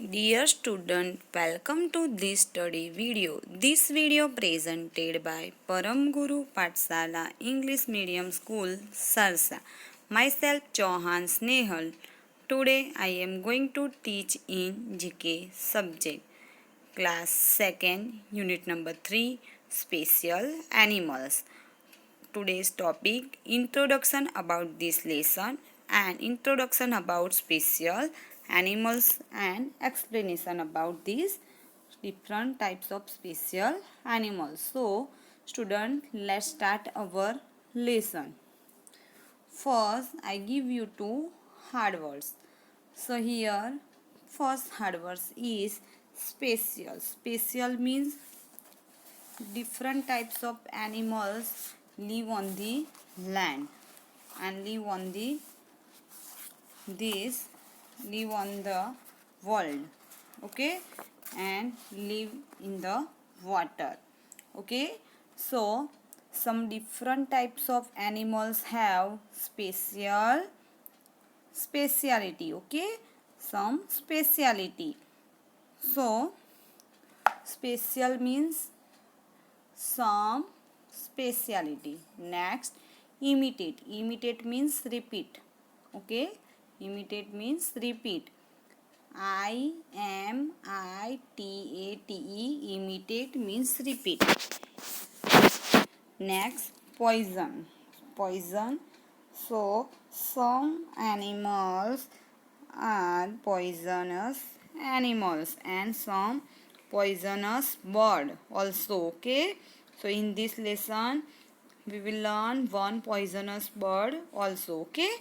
Dear student, welcome to this study video. This video presented by Param Guru Patsala English Medium School, Sarsa. Myself Chauhan Snehal. Today I am going to teach in GK subject. Class 2nd, Unit number 3, Special Animals. Today's topic, introduction about this lesson and introduction about special animals and explanation about these different types of special animals. So student, let's start our lesson. First I give you two hard words. So here first hard words is special. Special means different types of animals live on the land and live on the world, okay, and live in the water, okay. So some different types of animals have speciality, okay, some speciality. So special means some speciality. Next, imitate. Imitate means repeat, okay. Imitate means repeat. IMITATE. Imitate means repeat. Next, poison. Poison. So some animals are poisonous animals and some poisonous bird also, okay. So in this lesson we will learn one poisonous bird also, okay.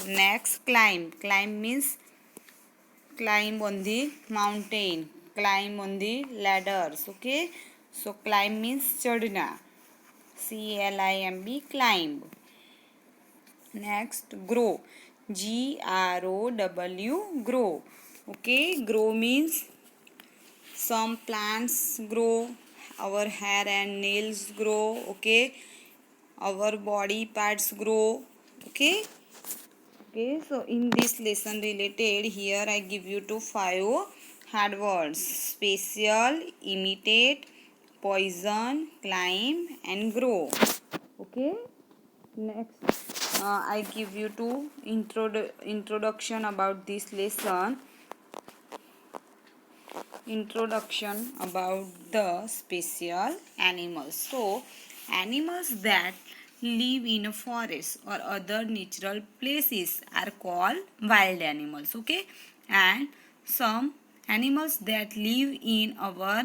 Next, climb. Climb means climb on the mountain, climb on the ladders, okay. So climb means chadna, CLIMB, climb. Next, grow. GROW, grow, okay. Grow means some plants grow, our hair and nails grow, okay, our body parts grow, okay. Okay, so in this lesson related, here I give you to 5 hard words: special, imitate, poison, climb and grow, okay. Next, I give you to introduction about this lesson. Introduction about the special animals. So animals that live in a forest or other natural places are called wild animals, okay. And some animals that live in our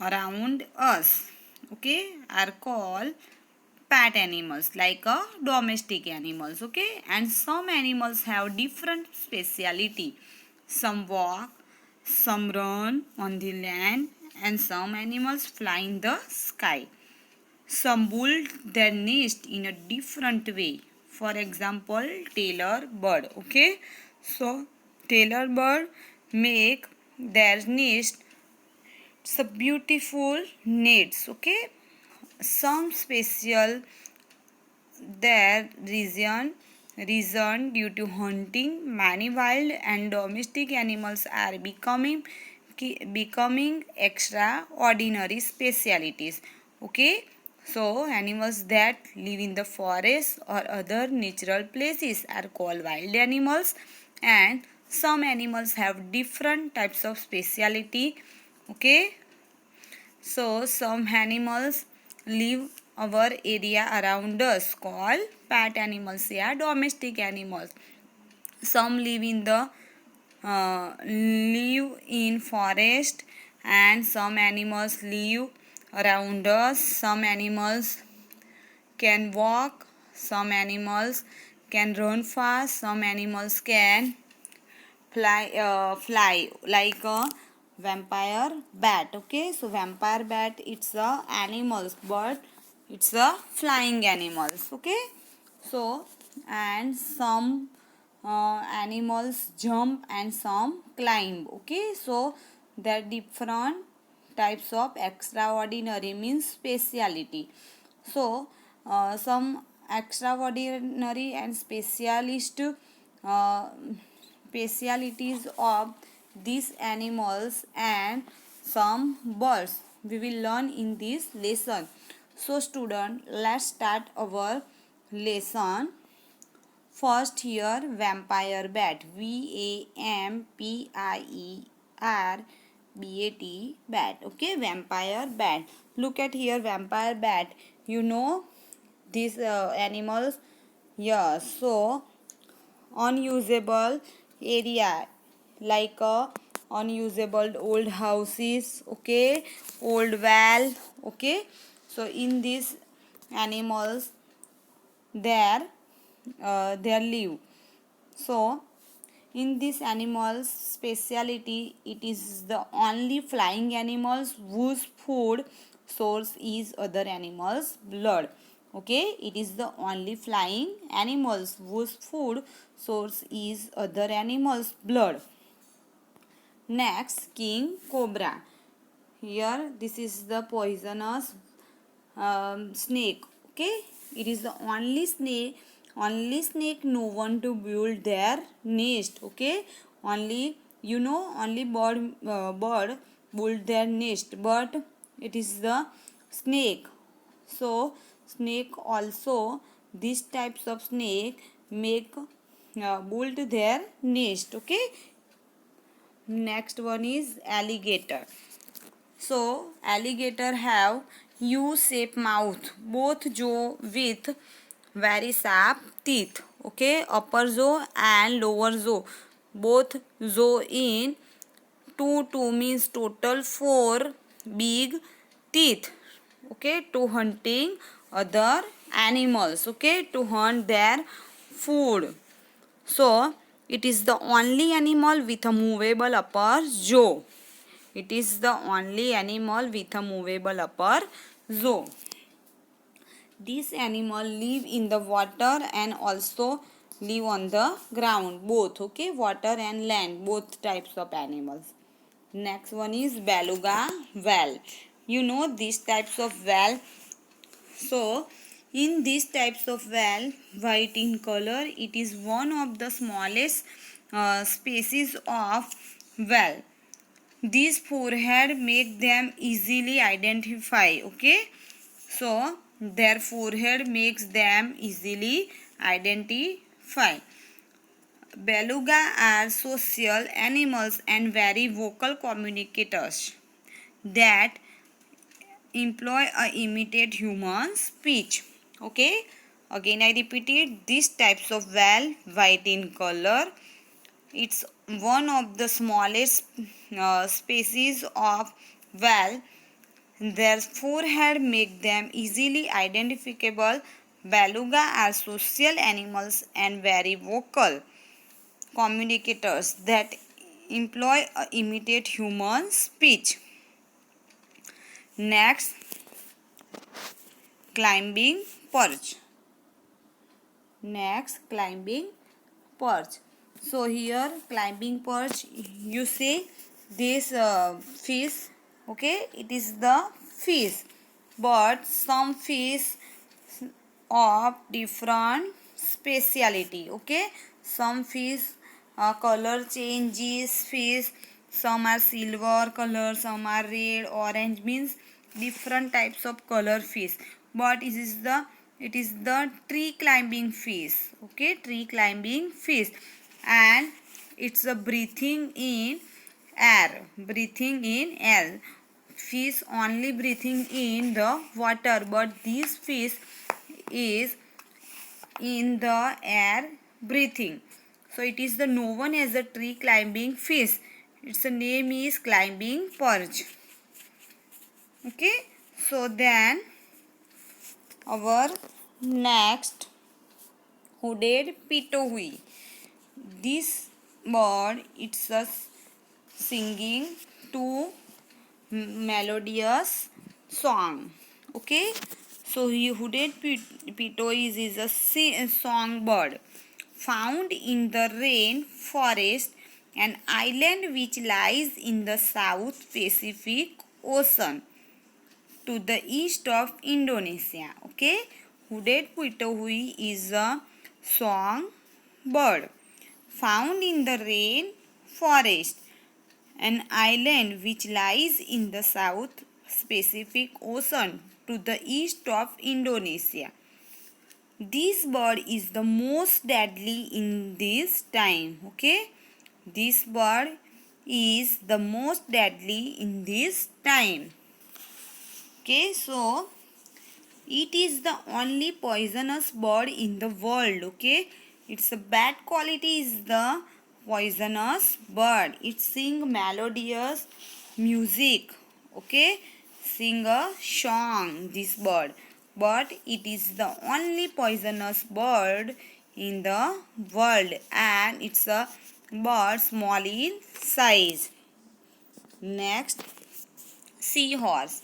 around us, okay, are called pet animals, like a domestic animals, okay. And some animals have different speciality. Some walk, some run on the land, and some animals fly in the sky. Some build their nest in a different way. For example, tailor bird, okay. So tailor bird make their nest some beautiful nets, okay. Some special their reason due to hunting, many wild and domestic animals are becoming extraordinary specialities, okay. So animals that live in the forest or other natural places are called wild animals, and some animals have different types of speciality, okay. So some animals live our area around us called pet animals, yeah, domestic animals. Some live in forest, and some animals live around us. Some animals can walk, some animals can run fast, some animals can fly like a vampire bat, okay. So vampire bat, it's a animals, but it's a flying animals, okay. So and some animals jump and some climb, okay. So there are different types of extraordinary means speciality. So some extraordinary and specialist uh, specialities of these animals and some birds we will learn in this lesson. So student, let's start our lesson. First here vampire bat, VAMPIER BAT. Okay, vampire bat. Look at here vampire bat. You know these animals. Yeah, so unusable area like unusable old houses, okay, old well, okay. So in these animals there they live. So in this animal's speciality, it is the only flying animals whose food source is other animals' blood. Okay, it is the only flying animals whose food source is other animals' blood. Next, king cobra. Here, this is the poisonous snake. Okay, it is the only snake no one to build their nest. Okay, only bird build their nest, but it is the snake. So snake also, these types of snake make build their nest. Okay, next one is alligator. So alligator have U-shaped mouth, both jaw with very sharp teeth. Okay, upper jaw and lower jaw, both jaw in two means total four big teeth. Okay, to hunting other animals. Okay, to hunt their food. So it is the only animal with a movable upper jaw. It is the only animal with a movable upper jaw. These animals live in the water and also live on the ground, both. Okay, water and land, both types of animals. Next one is beluga whale. You know these types of whale. So in these types of whale, white in color, it is one of the smallest species of whale. These forehead make them easily identify. Okay, so their forehead makes them easily identify. Beluga are social animals and very vocal communicators that employ or imitate human speech. Okay, again I repeat it. These types of whale, white in color, it's one of the smallest species of whale. Their forehead make them easily identifiable. Beluga are social animals and very vocal communicators that employ or imitate human speech. Next, climbing perch. Next, climbing perch. So here climbing perch, you see this fish. Okay, it is the fish, but some fish of different speciality. Okay, some fish color changes fish, some are silver color, some are red, orange, means different types of color fish, but it is the tree climbing fish. Okay, tree climbing fish, and it's a breathing in air. Fish only breathing in the water, but this fish is in the air breathing. So it is the known as a tree climbing fish. Its name is climbing perch. Okay, so then our next hooded pitohui. This bird, it's a singing to melodious song. Okay, so hooded pitois is a songbird found in the rain forest, an island which lies in the South Pacific Ocean to the east of Indonesia. Okay, hooded pitohui is a song bird found in the rain forest an island which lies in the South Pacific Ocean to the east of Indonesia. This bird is the most deadly in this time. Okay, this bird is the most deadly in this time. Okay, so it is the only poisonous bird in the world. Okay, its a bad quality is the poisonous bird. It sing melodious music. Okay, sing a song, this bird, but it is the only poisonous bird in the world, and it's a bird small in size. Next, seahorse.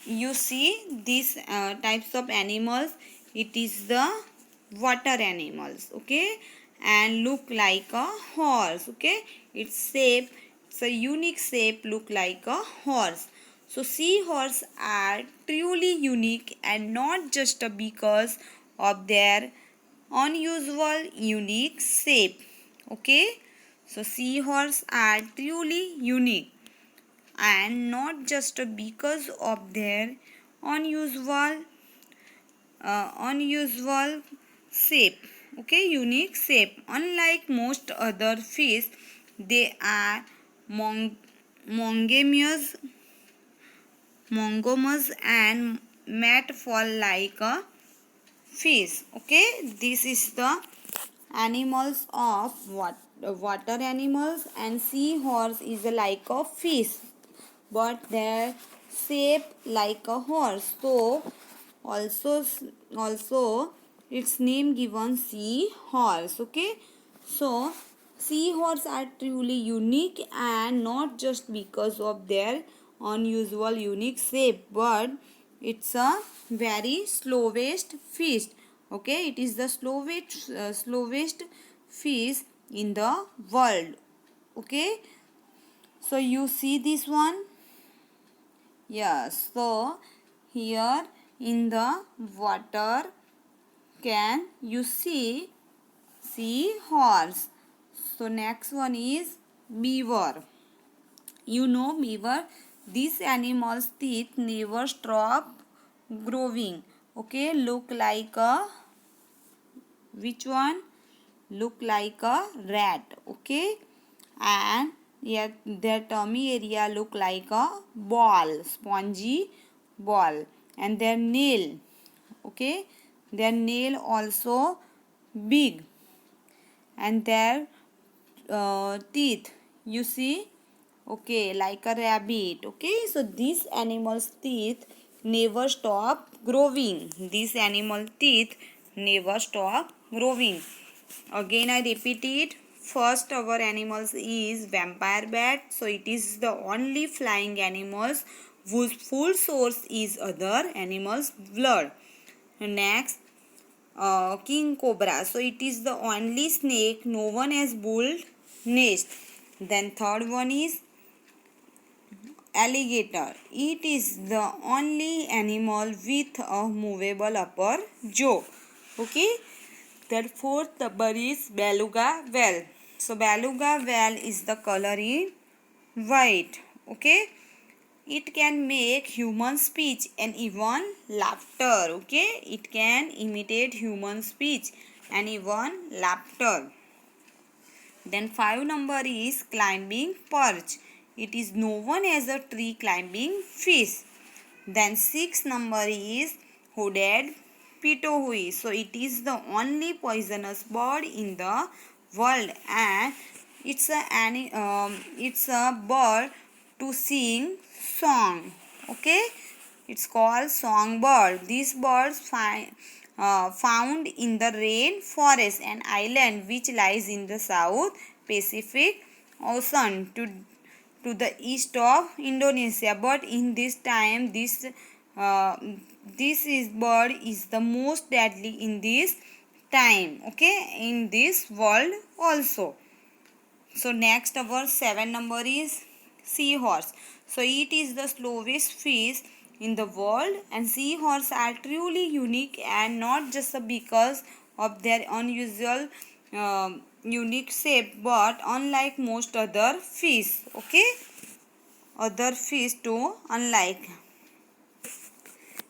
You see these types of animals, it is the water animals. Okay, and look like a horse. Okay, it's a unique shape, look like a horse. So seahorse are truly unique, and not just because of their unusual unique shape. Okay, so seahorse are truly unique, and not just because of their unusual unusual shape. Okay, unique shape. Unlike most other fish, they are monogamous and mat fall like a fish. Okay, this is the animals of water animals, and seahorse is like a fish, but their shape like a horse. So also its name given sea horse. Okay, so seahorse are truly unique, and not just because of their unusual unique shape, but it's a very slowest fish. Okay, it is the slowest fish in the world. Okay, so you see this one. Yes, so here in the water, can you see horse. So next one is beaver. You know beaver, this animal's teeth never stop growing. Okay, look like a, which one? Look like a rat. Okay, and yet their tummy area look like a ball, spongy ball, and their nail. Okay, their nail also big, and their teeth, you see, okay, like a rabbit. Okay, so these animals teeth never stop growing. These animal teeth never stop growing. Again I repeat it. First our animals is vampire bat. So it is the only flying animals whose food source is other animals blood. Next, king cobra. So it is the only snake no one has built nest. Then third one is alligator. It is the only animal with a movable upper jaw. Okay. Then fourth number is beluga whale. So beluga whale is the color in white. Okay. It can make human speech and even laughter. Okay, it can imitate human speech and even laughter. Then 5 number is climbing perch. It is known as a tree climbing fish. Then 6 number is hooded pitohui. So it is the only poisonous bird in the world, and it's a bird to sing song. Okay, it's called songbird. These birds found in the rainforest, an island which lies in the South Pacific Ocean to the east of Indonesia. But in this time, uh, bird is the most deadly in this time. Okay, in this world also. So next our 7 number is seahorse. So it is the slowest fish in the world, and seahorse are truly unique, and not just because of their unusual unique shape, but unlike most other fish. Okay, other fish too unlike.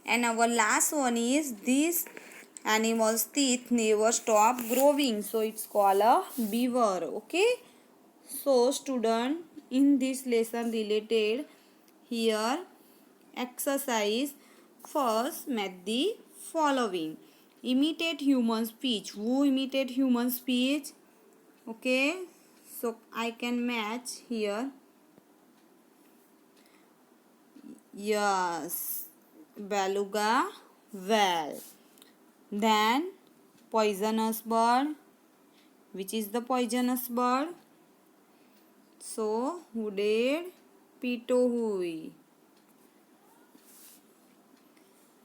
And our last one is this animal's teeth never stop growing, so it's called a beaver. Okay, so student, in this lesson related here exercise, first make the following: imitate human speech. Who imitate human speech? Okay, so I can match here. Yes, beluga whale. Then poisonous bird. Which is the poisonous bird? So hooded pitohui.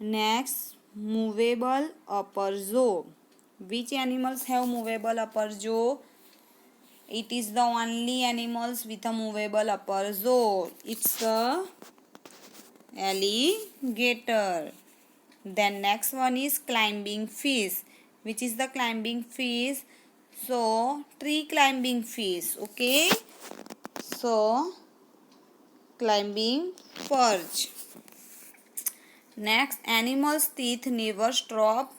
Next, movable upper jaw. Which animals have movable upper jaw? It is the only animals with a movable upper jaw. It's a alligator. Then next one is climbing fish. Which is the climbing fish? So tree climbing fish. Okay. So climbing perch. Next, animals' teeth never stop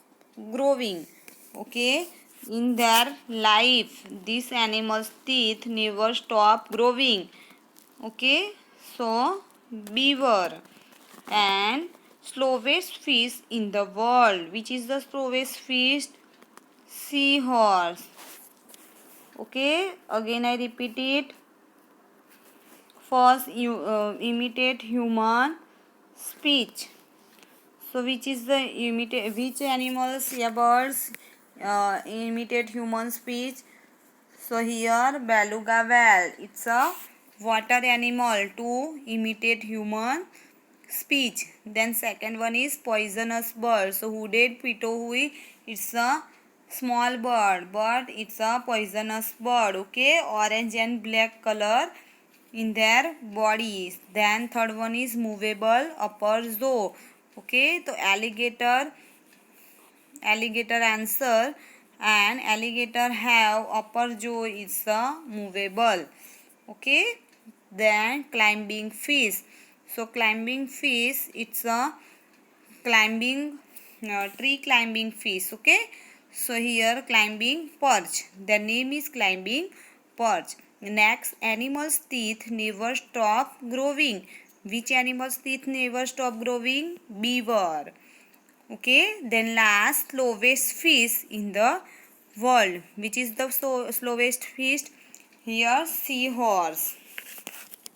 growing. Okay, in their life, these animals' teeth never stop growing. Okay, so beaver. And slowest fish in the world. Which is the slowest fish? Seahorse. Okay, again I repeat it. First, you imitate human speech. So which is the which animals, yeah, birds imitate human speech? So here beluga whale, it's a water animal to imitate human speech. Then second one is poisonous bird. So hooded pitohui, it's a small bird, but it's a poisonous bird. Okay, orange and black color in their bodies. Then third one is movable upper jaw. Okay, so alligator answer, and alligator have upper jaw is movable. Okay, then climbing fish. So climbing fish, it's a climbing tree climbing fish. Okay, so here climbing perch, the name is climbing perch. Next, animals teeth never stop growing. Which animals teeth never stop growing? Beaver. Okay, then last, slowest fish in the world. Which is the slowest fish? Here seahorse,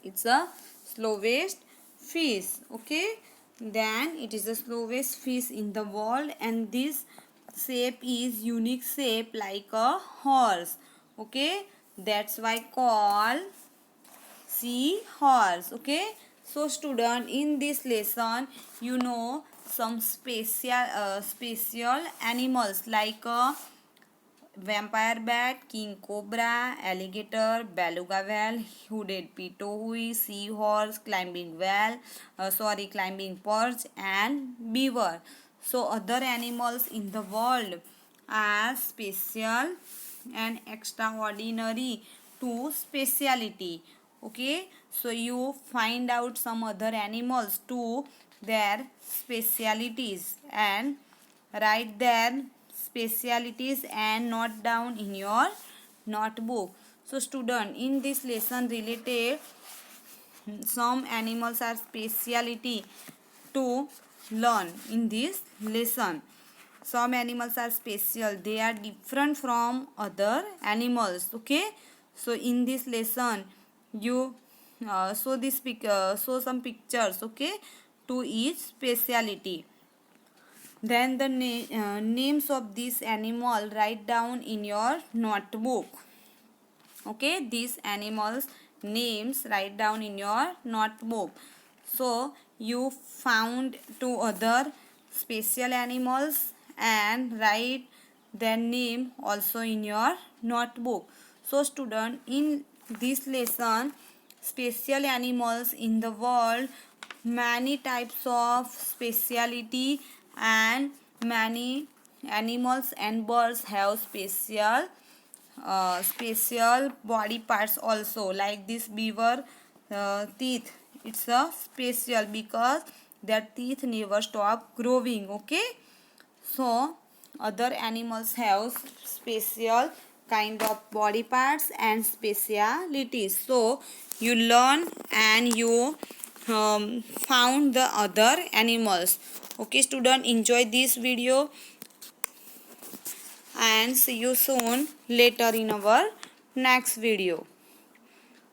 it's a slowest fish. Okay, then it is the slowest fish in the world, and this shape is unique shape like a horse. Okay, that's why called seahorse. Okay, so student, in this lesson you know some special animals like vampire bat, king cobra, alligator, beluga whale, hooded pitohui, seahorse, climbing whale, climbing perch, and beaver. So other animals in the world are special and extraordinary to speciality. Okay, so you find out some other animals to their specialities and write their specialities and note down in your notebook. So student, in this lesson related some animals are speciality to learn in this lesson. Some animals are special, they are different from other animals. Okay, so in this lesson you show some pictures, okay, to each speciality. Then the names of this animal write down in your notebook. Okay, these animals names write down in your notebook. So you found two other special animals and write their name also in your notebook. So student, in this lesson, special animals in the world, many types of speciality, and many animals and birds have special special body parts also, like this beaver teeth. It's a special because their teeth never stop growing. Okay, so other animals have special kind of body parts and specialities. So you learn and you found the other animals. Okay student, enjoy this video and see you soon later in our next video.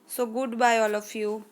So goodbye all of you.